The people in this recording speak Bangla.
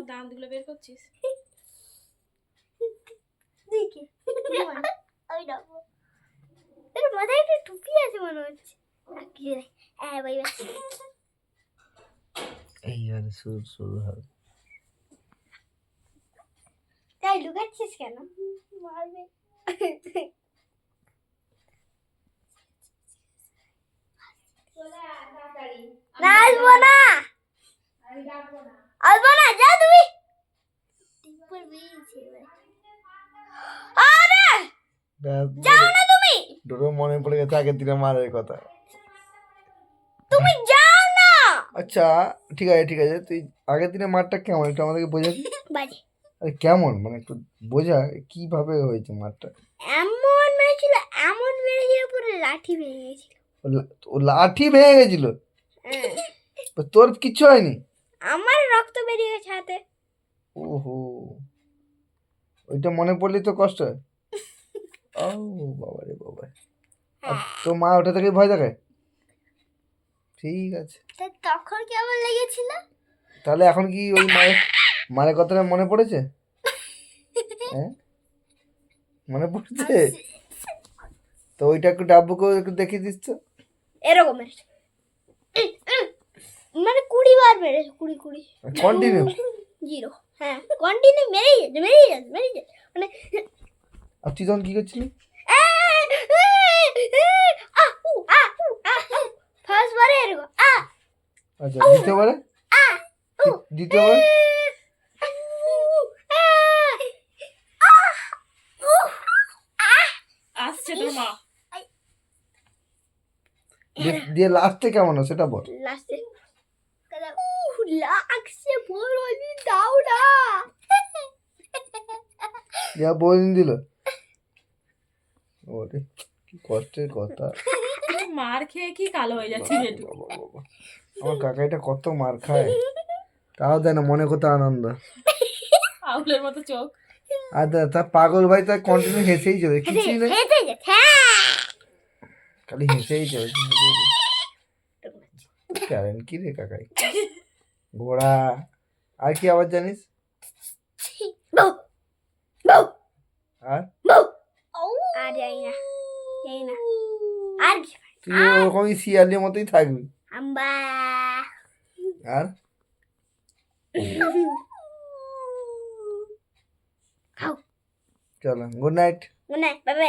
দাঁতগুলো বের করছিস? দেখি ওই দেখো এর মাথায় একটা টুপি আছে মনে হচ্ছে। হ্যাঁ ভাই এইবার শুরু হবে। তাই লুকাচ্ছিস কেন? মারবে। না আসবো না, আসবো না, যা তুমি। আরে যাও না তুমি, ডোরো মনে পড়ে গেছে আগের দিনে মারের কথা। তুমি যাও না। আচ্ছা ঠিক আছে তুই আগের দিনে মারটা কেমন একটু আমাদেরকে বোঝাবি? বাজে। আরে কেমন মানে একটু বোঝা, কিভাবে হয়েছে মারটা? এমন মেরেছিল, এমন মেরেছিল পুরো লাঠি ভেঙে গেছিল। ও লাঠি ভেঙে গেছিল? তোর কিচ্ছু হয়নি? আমার রক্ত বেরিয়ে গেছে হাতে। ওহো, ওইটা মনে পড়লে তো কষ্ট হয়। ও বাবা রে বাবা, তো মা ওটা থেকে ভয় দেখায়? ঠিক আছে, তখন কেমন লেগেছিল? তাহলে এখন কি ওই মায়ের কথাটা মনে পড়েছে? হ্যাঁ মনে পড়ছে তো ওইটা একটু ডাব্বুকে একটু দেখিয়ে দিচ্ছ এরকম মেরেছে, মানে 20 বার মেরেছে, 20 কন্টিনিউ 0। হ্যাঁ কন্টিনিউ মেরেই যাচ্ছে মানে। আর তুই তখন কি করছিলি? ফার্স্ট বারে এরকম আচ্ছা দ্বিতীয়বারে? দ্বিতীয়বার আসছে তোর মা। দিয়ে লাস্টে কেমন হয় সেটা বল। লাস্টে লাগছে বড়লি দাও না। দিয়া বলিন দিল। ওরে কি কষ্টের কথা। মার খেয়ে কি কালো হয়ে যাচ্ছে যেটু। বাবা, আমার কাকাইটা কত মার খায়, তাও দেয় না, মনে কত আনন্দ। আউলের মতো চোখ। আর তার পাগল ভাই তার কন্টিনিউ হেসেই চলে, কিছুই না, খালি হেসেই চলে। কারণ কি রে কাকাই, ঘোড়া। আর কি আবার জানিস? আর আর যাই না আর তুই ওরকমই শিয়ালের মতোই থাকবি। আম্বা আর খাও। চলো, গুড নাইট। বাবা।